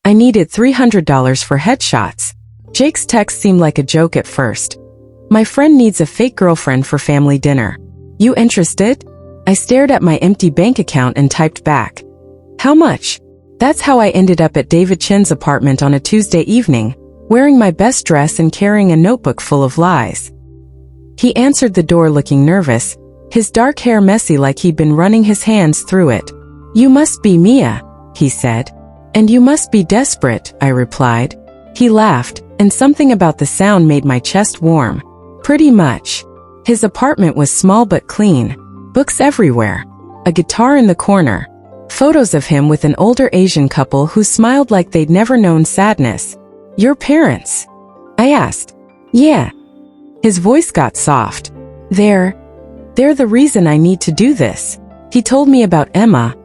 I needed $300 for headshots. Jake's text seemed like a joke at first. My friend needs a fake girlfriend for family dinner. You interested? I stared at my empty bank account and typed back. How much? That's how I ended up at David Chen's apartment on a Tuesday evening, wearing my best dress and carrying a notebook full of lies. He answered the door looking nervous, his dark hair messy like he'd been running his hands through it. You must be Mia, he said. And you must be desperate, I replied. He laughed, and something about the sound made my chest warm. Pretty much. His apartment was small but clean. Books everywhere. A guitar in the corner. Photos of him with an older Asian couple who smiled like they'd never known sadness. Your parents? I asked. Yeah. His voice got soft. They're the reason I need to do this. He told me about Emma,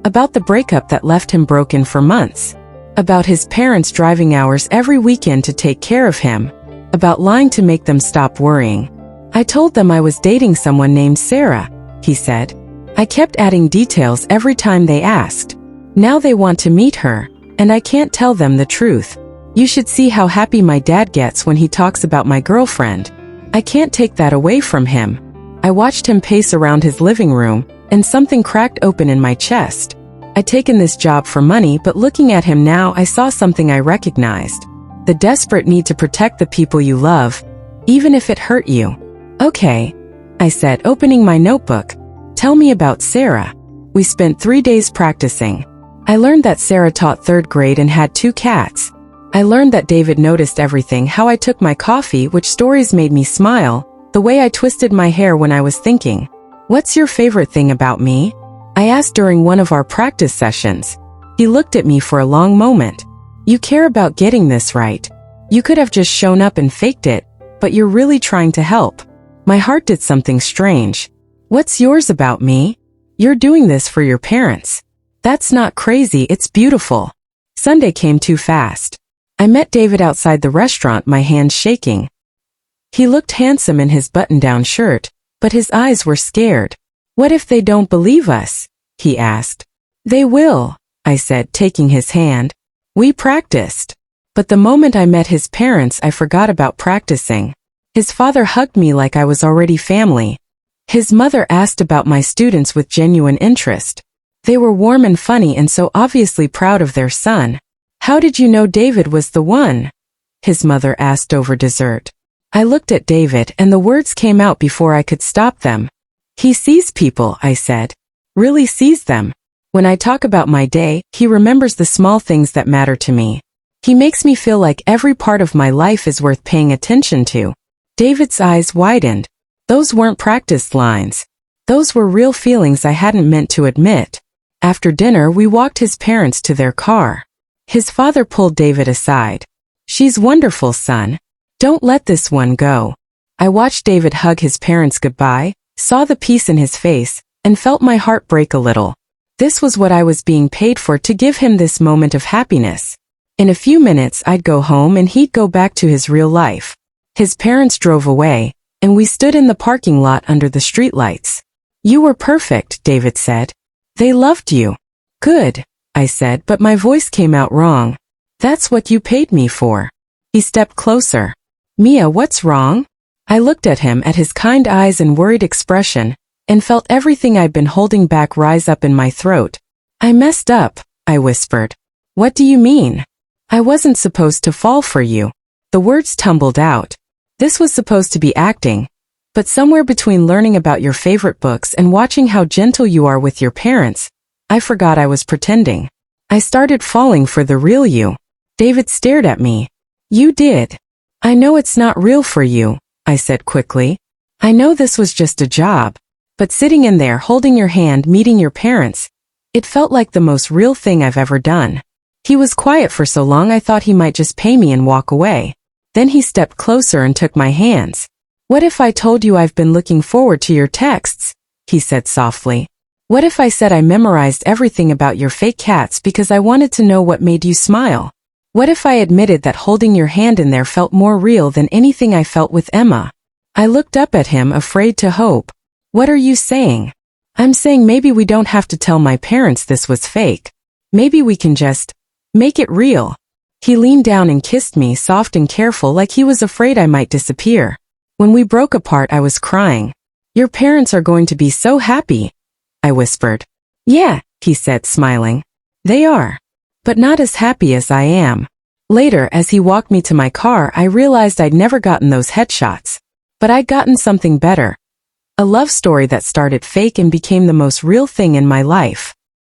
about the breakup that left him broken for months, about his parents driving hours every weekend to take care of him, about lying to make them stop worrying. I told them I was dating someone named Sarah, he said. I kept adding details every time they asked. Now they want to meet her, and I can't tell them the truth. You should see how happy my dad gets when he talks about my girlfriend. I can't take that away from him. I watched him pace around his living room, and something cracked open in my chest. I'd taken this job for money, but looking at him now, I saw something I recognized. The desperate need to protect the people you love, even if it hurt you. Okay, I said, opening my notebook. Tell me about Sarah. We spent 3 days practicing. I learned that Sarah taught 3rd grade and had 2 cats. I learned that David noticed everything, how I took my coffee, which stories made me smile, the way I twisted my hair when I was thinking. What's your favorite thing about me? I asked during one of our practice sessions. He looked at me for a long moment. You care about getting this right. You could have just shown up and faked it, but you're really trying to help. My heart did something strange. What's yours about me? You're doing this for your parents. That's not crazy, it's beautiful. Sunday came too fast. I met David outside the restaurant, my hands shaking. He looked handsome in his button-down shirt, but his eyes were scared. What if they don't believe us? He asked. They will, I said, taking his hand. We practiced. But the moment I met his parents, I forgot about practicing. His father hugged me like I was already family. His mother asked about my students with genuine interest. They were warm and funny and so obviously proud of their son. How did you know David was the one? His mother asked over dessert. I looked at David and the words came out before I could stop them. He sees people, I said. Really sees them. When I talk about my day, he remembers the small things that matter to me. He makes me feel like every part of my life is worth paying attention to. David's eyes widened. Those weren't practiced lines. Those were real feelings I hadn't meant to admit. After dinner, we walked his parents to their car. His father pulled David aside. She's wonderful, son. Don't let this one go. I watched David hug his parents goodbye, saw the peace in his face, and felt my heart break a little. This was what I was being paid for, to give him this moment of happiness. In a few minutes, I'd go home and he'd go back to his real life. His parents drove away, and we stood in the parking lot under the streetlights. You were perfect, David said. They loved you. Good, I said, but my voice came out wrong. That's what you paid me for. He stepped closer. Mia, what's wrong? I looked at him, at his kind eyes and worried expression, and felt everything I'd been holding back rise up in my throat. I messed up, I whispered. What do you mean? I wasn't supposed to fall for you. The words tumbled out. This was supposed to be acting, but somewhere between learning about your favorite books and watching how gentle you are with your parents, I forgot I was pretending. I started falling for the real you. David stared at me. You did. I know it's not real for you, I said quickly. I know this was just a job, but sitting in there holding your hand, meeting your parents, it felt like the most real thing I've ever done. He was quiet for so long I thought he might just pay me and walk away. Then he stepped closer and took my hands. What if I told you I've been looking forward to your texts? He said softly. What if I said I memorized everything about your fake cats because I wanted to know what made you smile? What if I admitted that holding your hand in there felt more real than anything I felt with Emma? I looked up at him, afraid to hope. What are you saying? I'm saying maybe we don't have to tell my parents this was fake. Maybe we can just Make it real. He leaned down and kissed me, soft and careful, like he was afraid I might disappear. When we broke apart, I was crying. Your parents are going to be so happy, I whispered. Yeah, he said, smiling. They are. But not as happy as I am. Later, as he walked me to my car, I realized I'd never gotten those headshots. But I'd gotten something better. A love story that started fake and became the most real thing in my life.